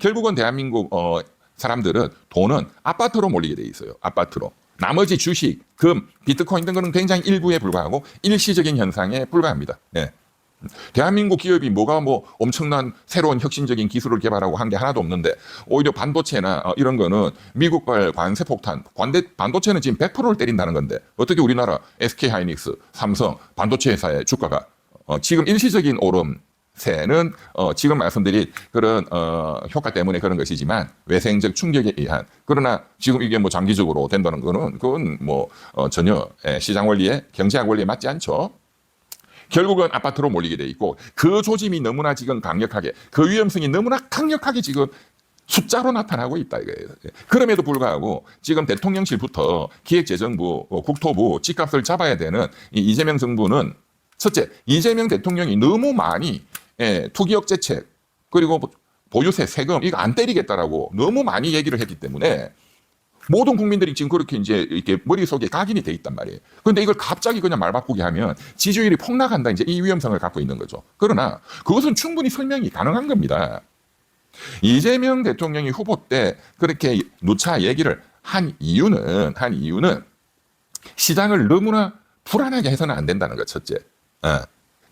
결국은 대한민국 사람들은 돈은 아파트로 몰리게 돼 있어요. 아파트로. 나머지 주식, 금, 비트코인 등 거는 굉장히 일부에 불과하고 일시적인 현상에 불과합니다. 예. 대한민국 기업이 뭐가 뭐 엄청난 새로운 혁신적인 기술을 개발하고 한 게 하나도 없는데 오히려 반도체나 이런 거는 미국발 관세 폭탄, 반도체는 지금 100%를 때린다는 건데 어떻게 우리나라 SK하이닉스, 삼성, 반도체 회사의 주가가 지금 일시적인 오름세는 지금 말씀드린 그런 효과 때문에 그런 것이지만 외생적 충격에 의한 그러나 지금 이게 뭐 장기적으로 된다는 거는 그건 뭐 전혀 시장 원리에 경제학 원리에 맞지 않죠. 결국은 아파트로 몰리게 돼 있고 그 조짐이 너무나 지금 강력하게 그 위험성이 너무나 강력하게 지금 숫자로 나타나고 있다 이거예요. 그럼에도 불구하고 지금 대통령실부터 기획재정부, 국토부 집값을 잡아야 되는 이재명 정부는 첫째 이재명 대통령이 너무 많이 투기 억제책 그리고 보유세 세금 이거 안 때리겠다라고 너무 많이 얘기를 했기 때문에 모든 국민들이 지금 그렇게 이제 이렇게 머릿속에 각인이 돼 있단 말이에요. 그런데 이걸 갑자기 그냥 말 바꾸게 하면 지지율이 폭락한다 이제 이 위험성을 갖고 있는 거죠. 그러나 그것은 충분히 설명이 가능한 겁니다. 이재명 대통령이 후보 때 그렇게 누차 얘기를 한 이유는 시장을 너무나 불안하게 해서는 안 된다는 거 첫째.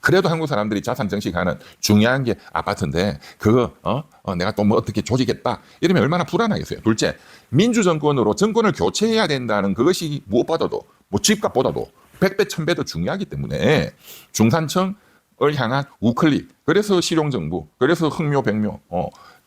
그래도 한국 사람들이 자산 정식하는 중요한 게 아파트인데 그거 내가 또 뭐 어떻게 조지겠다 이러면 얼마나 불안하겠어요. 둘째, 민주정권으로 정권을 교체해야 된다는 그것이 무엇보다도 뭐 집값보다도 100배 1000배 더 중요하기 때문에 중산층을 향한 우클릭 그래서 실용정부 그래서 흥묘 백묘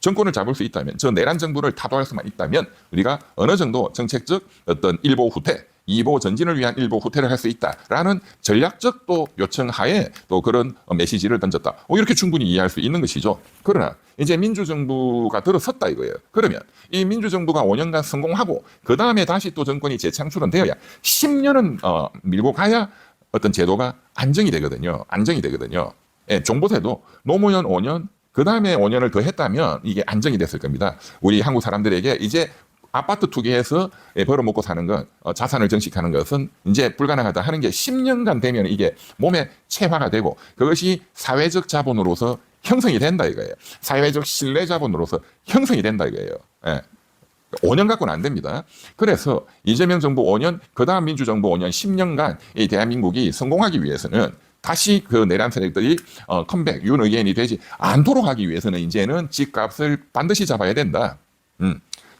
정권을 잡을 수 있다면 저 내란 정부를 타도할 수만 있다면 우리가 어느 정도 정책적 어떤 일보 후퇴 2보 전진을 위한 1보 후퇴를 할 수 있다라는 전략적 또 요청하에 또 그런 메시지를 던졌다. 이렇게 충분히 이해할 수 있는 것이죠. 그러나 이제 민주정부가 들어섰다 이거예요. 그러면 이 민주정부가 5년간 성공하고 그 다음에 다시 또 정권이 재창출은 되어야 10년은 밀고 가야 어떤 제도가 안정이 되거든요. 안정이 되거든요. 예, 종부세도 노무현 5년 그 다음에 5년을 더 했다면 이게 안정이 됐을 겁니다. 우리 한국 사람들에게 이제 아파트 투기해서 벌어먹고 사는 건 자산을 정식하는 것은 이제 불가능하다 하는 게 10년간 되면 이게 몸에 체화가 되고 그것이 사회적 자본으로서 형성이 된다 이거예요. 사회적 신뢰 자본으로서 형성이 된다 이거예요. 예. 5년 갖고는 안 됩니다. 그래서 이재명 정부 5년, 그 다음 민주정부 5년, 10년간 이 대한민국이 성공하기 위해서는 다시 그 내란 세력들이 컴백, 윤의견이 되지 않도록 하기 위해서는 이제는 집값을 반드시 잡아야 된다.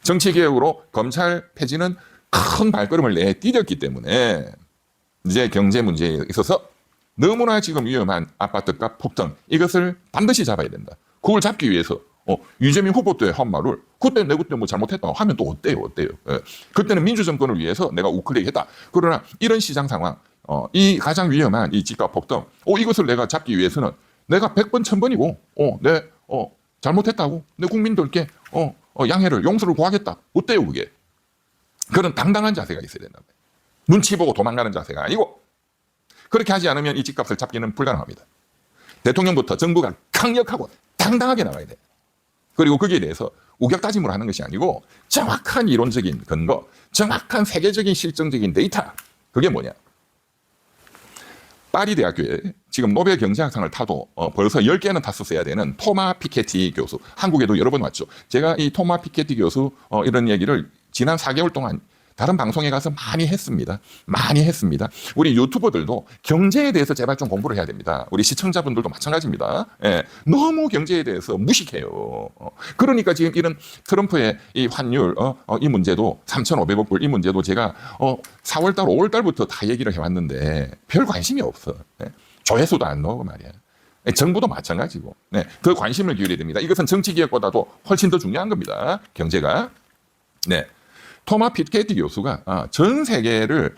정치개혁으로 검찰 폐지는 큰 발걸음을 내디뎠기 때문에 이제 경제 문제에 있어서 너무나 지금 위험한 아파트값 폭등 이것을 반드시 잡아야 된다. 그걸 잡기 위해서 이재명 후보 때 한 말을 그때 내 그때 뭐 잘못했다고 하면 또 어때요? 예. 그때는 민주정권을 위해서 내가 우클릭했다. 그러나 이런 시장 상황 이 가장 위험한 이 집값 폭등 이것을 내가 잡기 위해서는 내가 100번 1000번이고 내 잘못했다고 내 국민들께 양해를 용서를 구하겠다. 어때요 그게? 그런 당당한 자세가 있어야 된다. 눈치 보고 도망가는 자세가 아니고 그렇게 하지 않으면 이 집값을 잡기는 불가능합니다. 대통령부터 정부가 강력하고 당당하게 나와야 돼. 그리고 거기에 대해서 우격다짐으로 하는 것이 아니고 정확한 이론적인 근거, 정확한 세계적인 실증적인 데이터 그게 뭐냐? 파리 대학교에 지금 노벨 경제학상을 타도 벌써 10개는 탔었어야 되는 토마 피케티 교수. 한국에도 여러 번 왔죠. 제가 이 토마 피케티 교수 이런 얘기를 지난 4개월 동안 다른 방송에 가서 많이 했습니다. 많이 했습니다. 우리 유튜버들도 경제에 대해서 제발 좀 공부를 해야 됩니다. 우리 시청자분들도 마찬가지입니다. 예, 너무 경제에 대해서 무식해요. 그러니까 지금 이런 트럼프의 이 환율 이 문제도 3,500억 불 이 문제도 제가 4월달 5월달부터 다 얘기를 해왔는데 별 관심이 없어. 예, 조회수도 안 나오고 말이야. 정부도 마찬가지고 더 관심을 기울여야 됩니다. 이것은 정치개혁보다도 훨씬 더 중요한 겁니다. 경제가. 네. 토마 피케티 교수가 전 세계를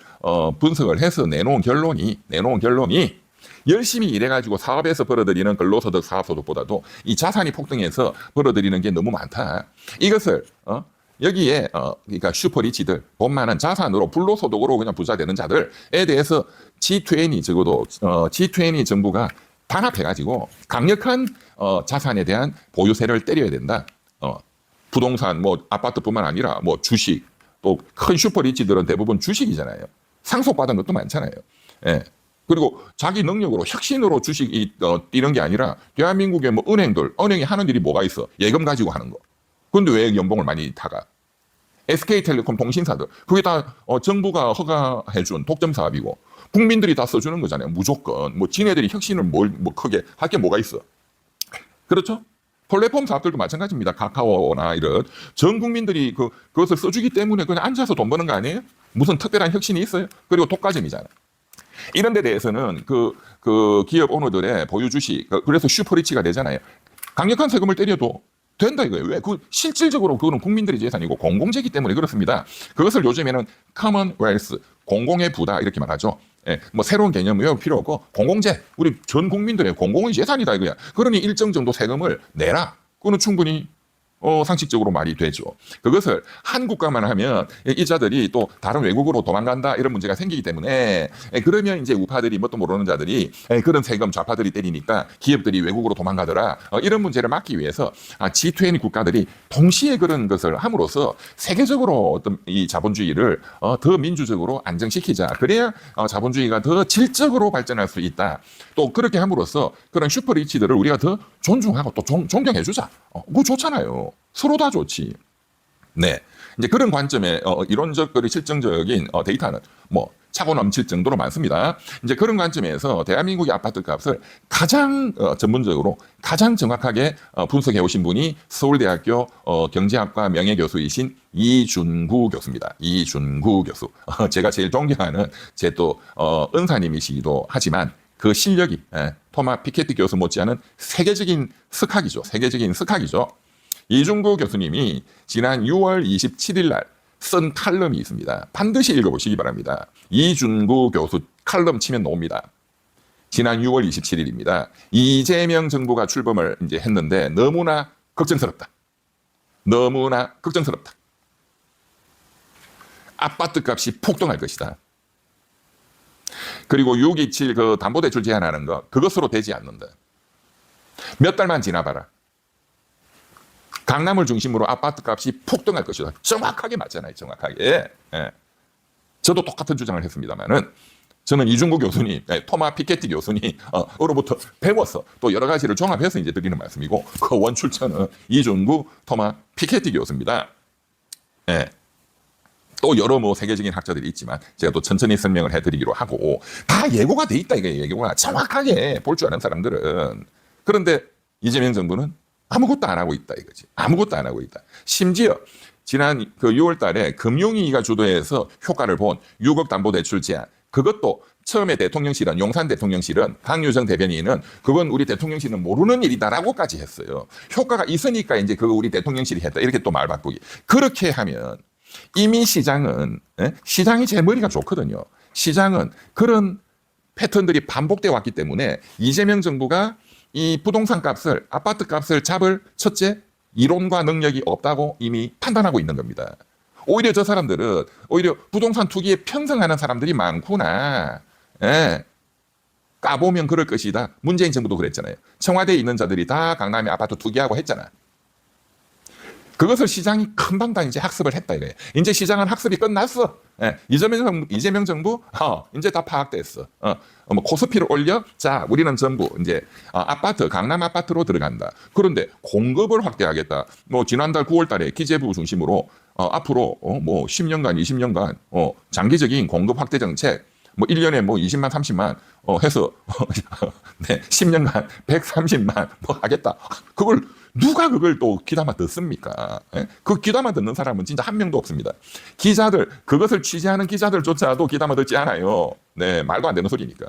분석을 해서 내놓은 결론이 열심히 일해가지고 사업에서 벌어들이는 근로소득, 사업소득보다도 이 자산이 폭등해서 벌어들이는 게 너무 많다. 이것을 여기에 그러니까 슈퍼리치들, 돈 많은 자산으로 불로소득으로 그냥 부자 되는 자들에 대해서 G20 적어도 G20 정부가 단합해가지고 강력한 자산에 대한 보유세를 때려야 된다. 부동산, 뭐 아파트뿐만 아니라 뭐 주식, 또 큰 슈퍼리치들은 대부분 주식이잖아요. 상속받은 것도 많잖아요. 예. 그리고 자기 능력으로 혁신으로 주식이 뛰는 게 아니라 대한민국의 뭐 은행이 하는 일이 뭐가 있어? 예금 가지고 하는 거. 근데 왜 연봉을 많이 타가? SK텔레콤 통신사들 그게 다 정부가 허가해준 독점 사업이고 국민들이 다 써주는 거잖아요. 무조건 뭐 지네들이 혁신을 뭐 크게 할 게 뭐가 있어? 그렇죠? 플랫폼 사업들도 마찬가지입니다. 카카오나 이런 전 국민들이 그것을 써주기 때문에 그냥 앉아서 돈 버는 거 아니에요? 무슨 특별한 혁신이 있어요? 그리고 독과점이잖아요. 이런 데 대해서는 그 기업 오너들의 보유 주식 그래서 슈퍼리치가 되잖아요. 강력한 세금을 때려도 된다 이거예요. 왜? 실질적으로 그거는 국민들의 재산이고 공공재이기 때문에 그렇습니다. 그것을 요즘에는 커먼웰스, 공공의 부다 이렇게 말하죠. 예, 뭐 새로운 개념 외울 필요 없고 공공재, 우리 전 국민들의 공공의 재산이다 이거야. 그러니 일정 정도 세금을 내라. 그거는 충분히 상식적으로 말이 되죠. 그것을 한국가만 하면 이 자들이 또 다른 외국으로 도망간다 이런 문제가 생기기 때문에 그러면 이제 우파들이 뭣도 모르는 자들이 그런 세금 좌파들이 때리니까 기업들이 외국으로 도망가더라 이런 문제를 막기 위해서 G20 국가들이 동시에 그런 것을 함으로써 세계적으로 어떤 이 자본주의를 더 민주적으로 안정시키자. 그래야 자본주의가 더 질적으로 발전할 수 있다. 또 그렇게 함으로써 그런 슈퍼리치들을 우리가 더 존중하고 또 존경해주자. 그거 좋잖아요. 서로 다 좋지. 네. 이제 그런 관점에 이론적 그리고 실증적인 데이터는 뭐 차고 넘칠 정도로 많습니다. 이제 그런 관점에서 대한민국의 아파트 값을 가장 전문적으로 가장 정확하게 분석해 오신 분이 서울대학교 경제학과 명예교수이신 이준구 교수입니다. 이준구 교수. 제가 제일 존경하는 제 또 은사님이시기도 하지만 그 실력이 토마 피케티 교수 못지않은 세계적인 스카기죠. 세계적인 스카기죠. 이준구 교수님이 지난 6월 27일 날 쓴 칼럼이 있습니다. 반드시 읽어보시기 바랍니다. 이준구 교수 칼럼 치면 나옵니다. 지난 6월 27일입니다. 이재명 정부가 출범을 이제 했는데 너무나 걱정스럽다. 너무나 걱정스럽다. 아파트 값이 폭등할 것이다. 그리고 627 그 담보대출 제한하는 거 그것으로 되지 않는다. 몇 달만 지나봐라. 강남을 중심으로 아파트 값이 폭등할 것이다. 정확하게 맞잖아요. 정확하게. 예. 저도 똑같은 주장을 했습니다만은 저는 이준구 교수님, 토마 피케티 교수님 으로부터 배워서 또 여러 가지를 종합해서 이제 드리는 말씀이고 그 원출처는 이준구 토마 피케티 교수입니다. 예. 또 여러 뭐 세계적인 학자들이 있지만 제가 또 천천히 설명을 해드리기로 하고 다 예고가 돼 있다 이게 예고가 정확하게 볼 줄 아는 사람들은. 그런데 이재명 정부는 아무것도 안 하고 있다 이거지. 아무것도 안 하고 있다. 심지어 지난 그 6월 달에 금융위기가 주도해서 효과를 본 6억 담보대출 제한 그것도 처음에 대통령실은 용산 대통령실은 강유정 대변인은 그건 우리 대통령실은 모르는 일이다라고까지 했어요. 효과가 있으니까 이제 그거 우리 대통령실이 했다 이렇게 또 말 바꾸기. 그렇게 하면 이미 시장은 시장이 제 머리가 좋거든요. 시장은 그런 패턴들이 반복돼 왔기 때문에 이재명 정부가 이 부동산 값을 아파트 값을 잡을 첫째 이론과 능력이 없다고 이미 판단하고 있는 겁니다. 오히려 저 사람들은 오히려 부동산 투기에 편성하는 사람들이 많구나. 예. 까보면 그럴 것이다. 문재인 정부도 그랬잖아요. 청와대에 있는 자들이 다 강남에 아파트 투기하고 했잖아. 그것을 시장이 금방 다 이제 학습을 했다 이거예요. 이제 시장은 학습이 끝났어. 예. 이재명 정부 이제 다 파악됐어. 뭐 코스피를 올려. 자, 우리는 전부 이제 아파트 강남 아파트로 들어간다. 그런데 공급을 확대하겠다. 뭐 지난달 9월달에 기재부 중심으로 앞으로 뭐 10년간 20년간 장기적인 공급 확대 정책. 뭐 1년에 뭐 20만 30만 해서 네, 10년간 130만 뭐 하겠다. 누가 그걸 또 귀담아 듣습니까? 예? 그 귀담아 듣는 사람은 진짜 한 명도 없습니다. 기자들, 그것을 취재하는 기자들조차도 귀담아 듣지 않아요. 네, 말도 안 되는 소리니까.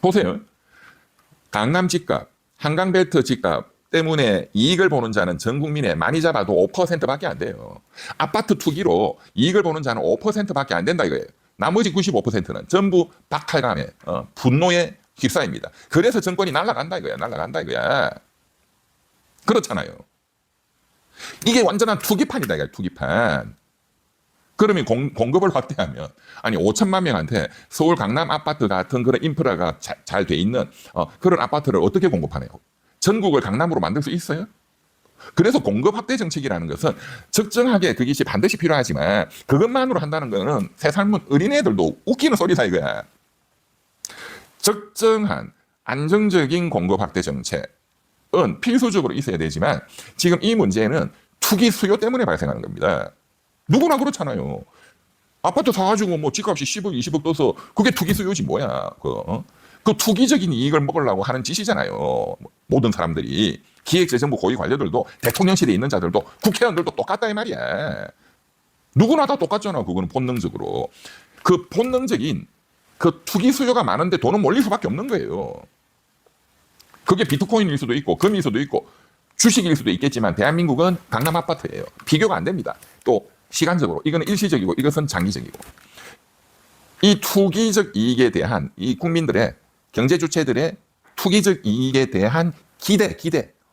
보세요. 강남 집값, 한강벨트 집값 때문에 이익을 보는 자는 전 국민의 많이 잡아도 5%밖에 안 돼요. 아파트 투기로 이익을 보는 자는 5%밖에 안 된다 이거예요. 나머지 95%는 전부 박탈감에 분노에 휩싸입니다. 그래서 정권이 날아간다 이거야. 날아간다 이거야. 그렇잖아요. 이게 완전한 투기판이다 이거야. 투기판. 그러면 공급을 확대하면 아니 5천만 명한테 서울 강남 아파트 같은 그런 인프라가 잘 돼 있는 그런 아파트를 어떻게 공급하네요. 전국을 강남으로 만들 수 있어요? 그래서 공급 확대 정책이라는 것은 적정하게 그것이 반드시 필요하지만 그것만으로 한다는 것은 새 삶은 어린애들도 웃기는 소리다 이거야. 적정한 안정적인 공급 확대 정책은 필수적으로 있어야 되지만 지금 이 문제는 투기 수요 때문에 발생하는 겁니다. 누구나 그렇잖아요. 아파트 사가지고 뭐 집값이 10억, 20억 떠서 그게 투기 수요지 뭐야. 그 투기적인 이익을 먹으려고 하는 짓이잖아요. 모든 사람들이. 기획재정부 고위 관료들도 대통령실에 있는 자들도 국회의원들도 똑같다 이 말이야. 누구나 다 똑같잖아. 그거는 본능적으로. 그 본능적인 그 투기 수요가 많은데 돈은 몰릴 수밖에 없는 거예요. 그게 비트코인일 수도 있고 금일 수도 있고 주식일 수도 있겠지만 대한민국은 강남 아파트예요. 비교가 안 됩니다. 또 시간적으로 이거는 일시적이고 이것은 장기적이고 이 투기적 이익에 대한 이 국민들의 경제 주체들의 투기적 이익에 대한 기대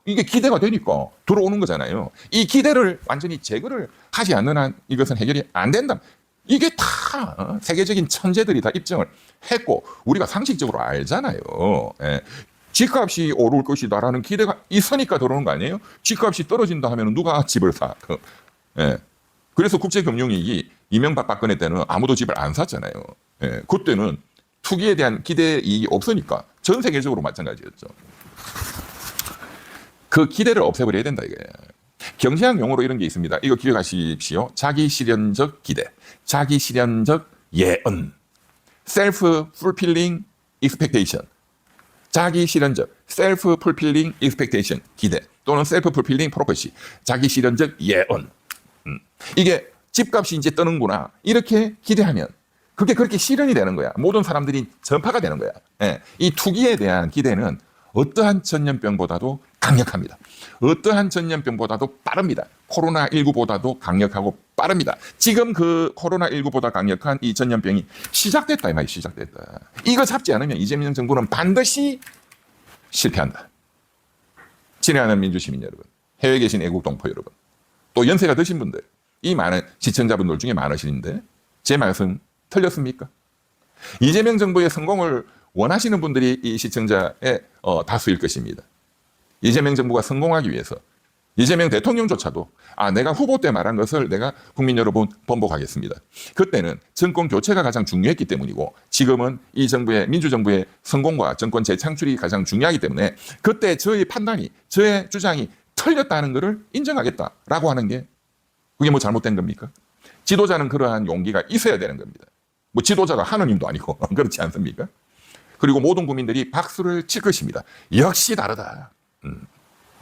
이게 기대가 되니까 들어오는 거잖아요. 이 기대를 완전히 제거를 하지 않는 한 이것은 해결이 안 된다. 이게 다 세계적인 천재들이 다 입증을 했고 우리가 상식적으로 알잖아요. 예. 집값이 오를 것이다라는 기대가 있으니까 들어오는 거 아니에요? 집값이 떨어진다 하면 누가 집을 사? 예. 그래서 국제금융위기 이명박 박근혜 때는 아무도 집을 안 샀잖아요. 예. 그때는 투기에 대한 기대 이익이 없으니까 전 세계적으로 마찬가지였죠. 그 기대를 없애버려야 된다 이거예요. 경제학 용어로 이런 게 있습니다. 이거 기억하십시오. 자기 실현적 기대, 자기 실현적 예언, self-fulfilling expectation. 자기 실현적 self-fulfilling expectation 기대 또는 self-fulfilling prophecy 자기 실현적 예언. 이게 집값이 이제 뜨는구나 이렇게 기대하면 그게 그렇게 실현이 되는 거야. 모든 사람들이 전파가 되는 거야. 예. 이 투기에 대한 기대는 어떠한 전염병보다도 강력합니다. 어떠한 전염병보다도 빠릅니다. 코로나19보다도 강력하고 빠릅니다. 지금 그 코로나19보다 강력한 이 전염병이 시작됐다 이 말이 시작됐다. 이거 잡지 않으면 이재명 정부는 반드시 실패한다. 친애하는 민주시민 여러분, 해외에 계신 애국동포 여러분, 또 연세가 드신 분들, 이 많은 시청자분들 중에 많으신데 제 말씀 틀렸습니까? 이재명 정부의 성공을 원하시는 분들이 이 시청자의 다수일 것입니다. 이재명 정부가 성공하기 위해서 이재명 대통령조차도 내가 후보 때 말한 것을 내가 국민 여러분 번복하겠습니다. 그때는 정권 교체가 가장 중요했기 때문이고 지금은 이 정부의 민주정부의 성공과 정권 재창출이 가장 중요하기 때문에 그때 저의 판단이 저의 주장이 틀렸다는 것을 인정하겠다라고 하는 게 그게 뭐 잘못된 겁니까? 지도자는 그러한 용기가 있어야 되는 겁니다. 뭐 지도자가 하느님도 아니고 그렇지 않습니까? 그리고 모든 국민들이 박수를 칠 것입니다. 역시 다르다.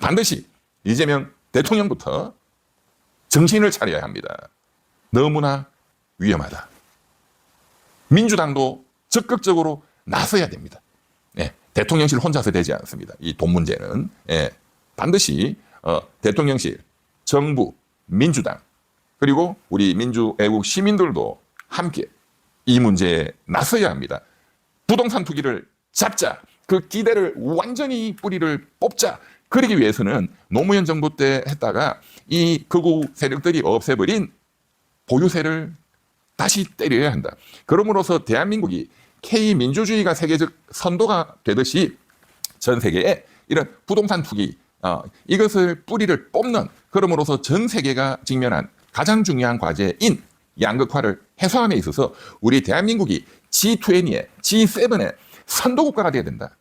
반드시 이재명 대통령부터 정신을 차려야 합니다. 너무나 위험하다. 민주당도 적극적으로 나서야 됩니다. 예, 대통령실 혼자서 되지 않습니다. 이 돈 문제는 반드시 대통령실, 정부, 민주당 그리고 우리 민주애국 시민들도 함께 이 문제에 나서야 합니다. 부동산 투기를 잡자. 그 기대를 완전히 뿌리를 뽑자. 그러기 위해서는 노무현 정부 때 했다가 이 극우 세력들이 없애버린 보유세를 다시 때려야 한다. 그러므로서 대한민국이 K민주주의가 세계적 선도가 되듯이 전 세계에 이런 부동산 투기 이것을 뿌리를 뽑는 그러므로서 전 세계가 직면한 가장 중요한 과제인 양극화를 해소함에 있어서 우리 대한민국이 G20에 G7의 선도국가가 되어야 된다.